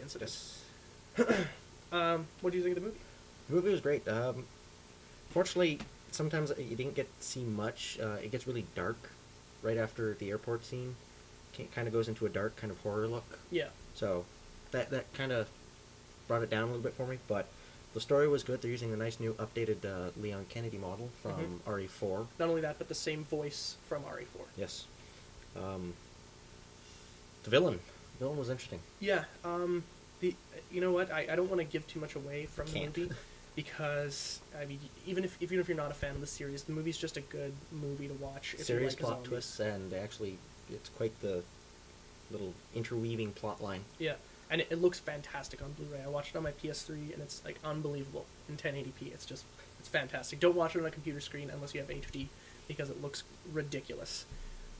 coincidence. Yes. What do you think of the movie? The movie was great. Fortunately, sometimes you didn't get to see much. It gets really dark right after the airport scene. Kind of goes into a dark kind of horror look. Yeah. So that kind of brought it down a little bit for me. But the story was good. They're using the nice new updated Leon Kennedy model from RE4. Not only that, but the same voice from RE4. Yes. The villain was interesting. Yeah. You know what? I don't want to give too much away from the Can't. movie because I mean, even if you're not a fan of the series, the movie's just a good movie to watch. If Serious you like plot zombies. twists, and actually, it's quite the little interweaving plot line. Yeah, and it looks fantastic on Blu-ray. I watched it on my PS3, and it's like unbelievable in 1080p. It's fantastic. Don't watch it on a computer screen unless you have HD because it looks ridiculous.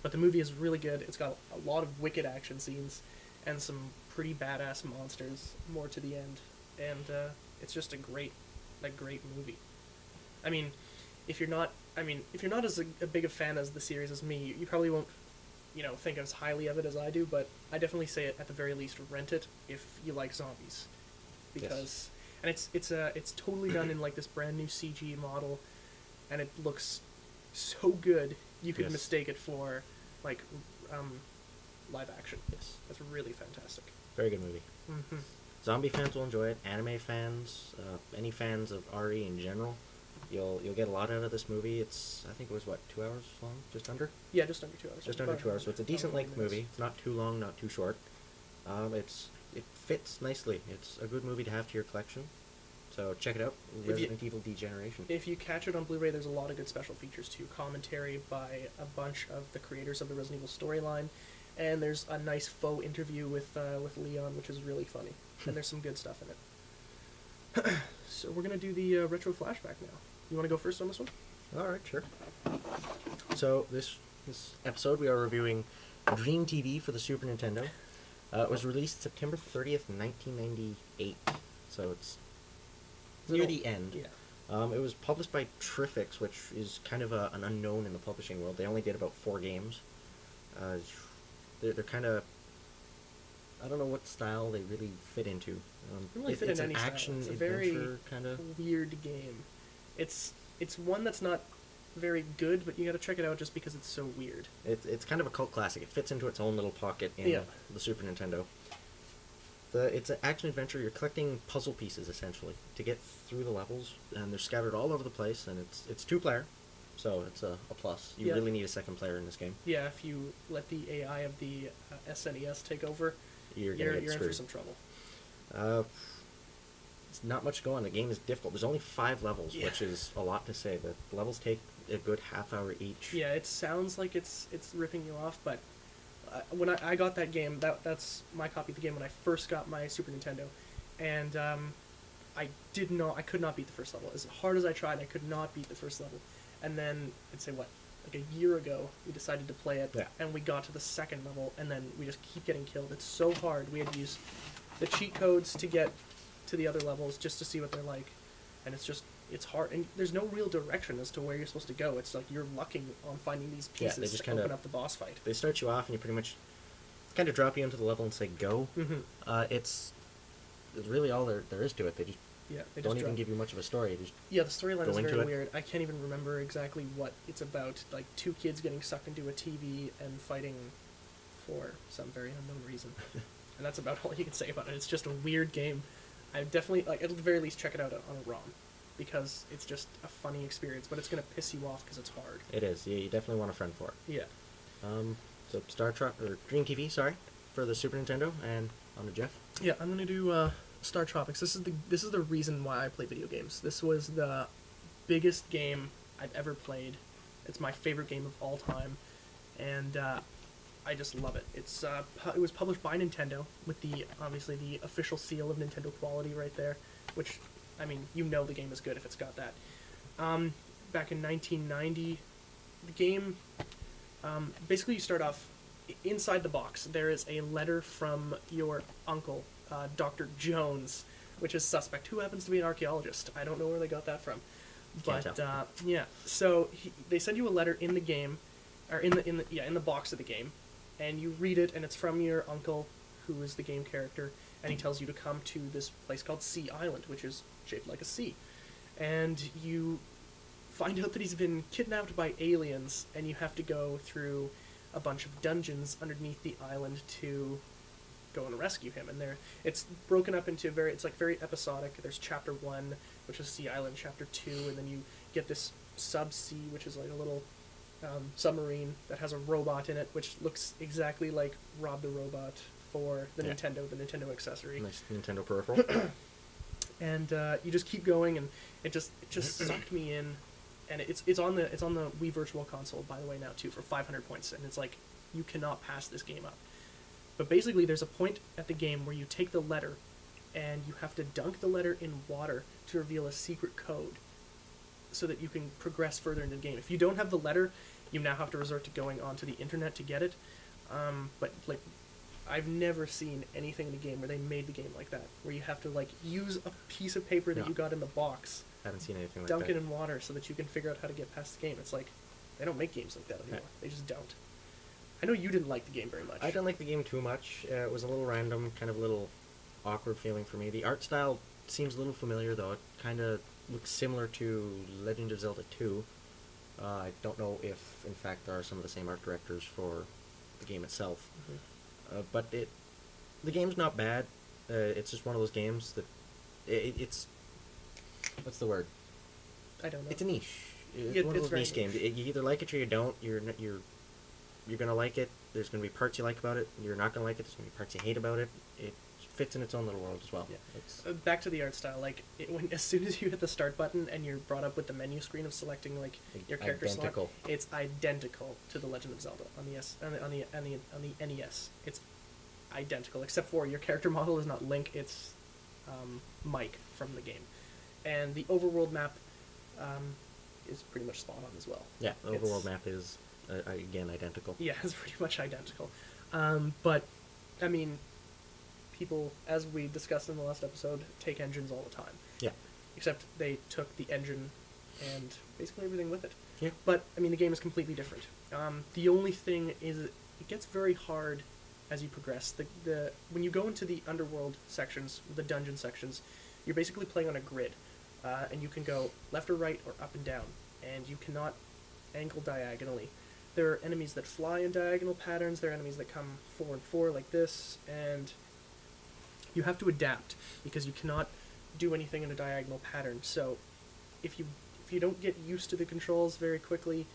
But the movie is really good. It's got a lot of wicked action scenes and some pretty badass monsters more to the end, and it's just a great movie. I mean, if you're not as a big a fan as the series as me, you probably won't, think as highly of it as I do. But I definitely say it at the very least, rent it if you like zombies, because and it's totally done in like this brand new CG model, and it looks so good you could mistake it for like live action. Yes, that's really fantastic. Very good movie. Mm-hmm. Zombie fans will enjoy it. Anime fans, any fans of RE in general, you'll get a lot out of this movie. I think it was 2 hours long, just under. Yeah, just under 2 hours. Just under 2 hours. So it's a decent length movie. It's not too long, not too short. It fits nicely. It's a good movie to have to your collection. So check it out. Resident Evil Degeneration. If you catch it on Blu-ray, there's a lot of good special features too. Commentary by a bunch of the creators of the Resident Evil storyline, and there's a nice faux interview with Leon, which is really funny. And there's some good stuff in it. So we're gonna do the retro flashback now. You want to go first on this one? All right, sure. So this episode we are reviewing Dream TV for the Super Nintendo. It was released September 30th, 1998. So it's near the end. Yeah. It was published by Trifix, which is kind of an unknown in the publishing world. They only did about 4 games. They're kind of, I don't know what style they really fit into. It's an action It's a adventure kind of weird game. It's one that's not very good, but you got to check it out just because it's so weird. It's kind of a cult classic. It fits into its own little pocket in the Super Nintendo. It's an action adventure. You're collecting puzzle pieces essentially to get through the levels, and they're scattered all over the place. And it's 2-player, so it's a plus. You really need a second player in this game. Yeah, if you let the AI of the SNES take over, you're in for some trouble. It's not much going on. The game is difficult. There's only 5 levels, which is a lot to say. The levels take a good half hour each. Yeah, it sounds like it's ripping you off, but when I got that game, that's my copy of the game when I first got my Super Nintendo, and I could not beat the first level. As hard as I tried, I could not beat the first level. And then, I'd say like a year ago, we decided to play it, and we got to the second level, and then we just keep getting killed. It's so hard. We had to use the cheat codes to get to the other levels just to see what they're like, and it's hard, and there's no real direction as to where you're supposed to go. It's like you're lucking on finding these pieces to open up the boss fight. They start you off, and you pretty much kind of drop you into the level and say go. Mm-hmm. It's really all there is to it. They don't even give you much of a story. The storyline is very weird. I can't even remember exactly what it's about. Like 2 kids getting sucked into a TV and fighting for some very unknown reason. And that's about all you can say about it. It's just a weird game. I definitely, at the very least, check it out on a ROM, because it's just a funny experience, but it's going to piss you off because it's hard. It is. Yeah, you definitely want a friend for it. Yeah. So Dream TV, for the Super Nintendo, and on to Jeff. Yeah, I'm going to do Star Tropics. This is the reason why I play video games. This was the biggest game I've ever played. It's my favorite game of all time, and I just love it. It was published by Nintendo with obviously the official seal of Nintendo quality right there, which, I mean, the game is good if it's got that. Back in 1990, the game, basically you start off inside the box. There is a letter from your uncle, Dr. Jones, which is suspect, who happens to be an archaeologist. I don't know where they got that from. But yeah, so they send you a letter in the game, or in the box of the game, and you read it, and it's from your uncle, who is the game character, and he tells you to come to this place called Sea Island, which is shaped like a sea. And you find out that he's been kidnapped by aliens, and you have to go through a bunch of dungeons underneath the island to go and rescue him. And it's broken up into it's like very episodic. There's chapter 1, which is Sea Island, chapter 2, and then you get this sub-sea, which is like a little submarine that has a robot in it, which looks exactly like Rob the Robot for the Nintendo accessory. Nice Nintendo peripheral. And you just keep going, and it just sucked me in. And it's on the Wii Virtual Console, by the way, now too, for 500 points, and it's like you cannot pass this game up. But basically, there's a point at the game where you take the letter, and you have to dunk the letter in water to reveal a secret code, so that you can progress further into the game. If you don't have the letter, you now have to resort to going onto the internet to get it. But like, I've never seen anything in the game where they made the game like that, where you have to like use a piece of paper that you got in the box. Haven't seen anything like dunk that. it in water so that you can figure out how to get past the game. It's like, they don't make games like that anymore. Yeah. They just don't. I know you didn't like the game very much. I didn't like the game too much. It was a little random, kind of a little awkward feeling for me. The art style seems a little familiar, though. It kind of looks similar to Legend of Zelda 2. I don't know if, in fact, there are some of the same art directors for the game itself. Mm-hmm. But the game's not bad. It's just one of those games that it's what's the word? I don't know. It's a niche. It's one of those niche games. You either like it or you don't. You're gonna like it. There's gonna be parts you like about it. You're not gonna like it. There's gonna be parts you hate about it. It fits in its own little world as well. Yeah. Back to the art style. Like as soon as you hit the start button and you're brought up with the menu screen of selecting like your character slot, it's identical to the Legend of Zelda on the NES. It's identical, except for your character model is not Link. It's Mike from the game, and the overworld map is pretty much spot on as well. Yeah, the overworld map is again identical. Yeah, it's pretty much identical. But I mean, people, as we discussed in the last episode, take engines all the time. Yeah. Except they took the engine and basically everything with it. Yeah. But I mean, the game is completely different. The only thing is, it gets very hard as you progress. When you go into the underworld sections, the dungeon sections, you're basically playing on a grid, and you can go left or right or up and down, and you cannot angle diagonally. There are enemies that fly in diagonal patterns. There are enemies that come 4 and 4 like this, and you have to adapt because you cannot do anything in a diagonal pattern. So if you don't get used to the controls very quickly,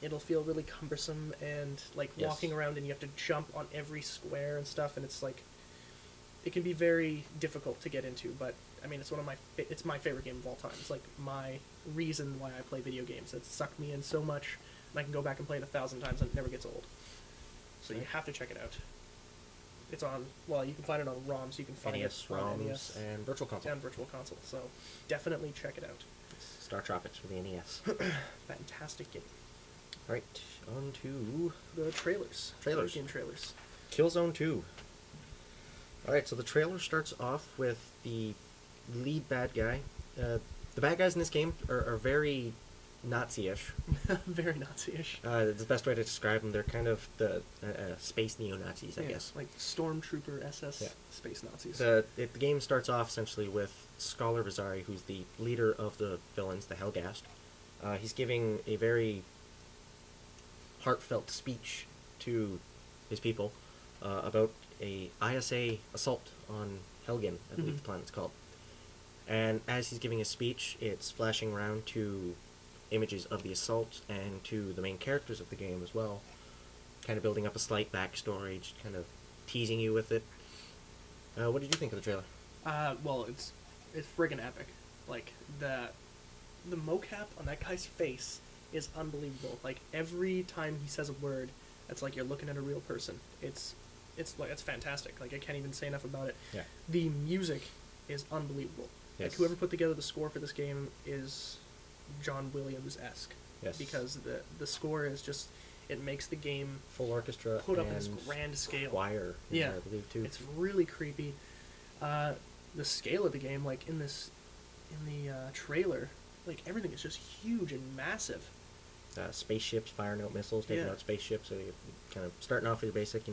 it'll feel really cumbersome and like walking around, and you have to jump on every square and stuff, and it's like it can be very difficult to get into. But I mean, it's my favorite game of all time. It's like my reason why I play video games. It sucked me in so much, and I can go back and play it 1,000 times and it never gets old. So you have to check it out. It's on, well, you can find it on ROM, so you can find NES, it on ROMs, NES and Virtual Console. And Virtual Console, so definitely check it out. Star Tropics for the NES. Fantastic game. Right, on to the trailers. Game trailers. Killzone 2. Alright, so the trailer starts off with the lead bad guy. The bad guys in this game are very Nazi-ish. Very Nazi-ish. It's the best way to describe them. They're kind of the space neo-Nazis, I guess. Like Stormtrooper SS space Nazis. The game starts off essentially with Scholar Vizari, who's the leader of the villains, the Helghast. He's giving a very heartfelt speech to his people about a ISA assault on Helgen, I believe the planet's called. And as he's giving his speech, it's flashing around to images of the assault and to the main characters of the game as well, kind of building up a slight backstory, just kind of teasing you with it. What did you think of the trailer? Well, it's friggin' epic. Like the mocap on that guy's face is unbelievable. Like every time he says a word, it's like you're looking at a real person. It's fantastic. Like I can't even say enough about it. Yeah. The music is unbelievable. Yes. Like whoever put together the score for this game is John Williams-esque. Yes. Because the score is just, it makes the game full orchestra put up in this grand scale. Choir, yeah, I believe too. It's really creepy. The scale of the game, like in the trailer, like everything is just huge and massive. Spaceships firing out missiles, taking out spaceships. So you're kind of starting off with your basic,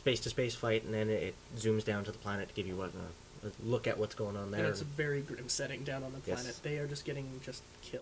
space-to-space fight, and then it zooms down to the planet to give you a look at what's going on there. And it's a very grim setting down on the planet. Yes. They are just getting killed.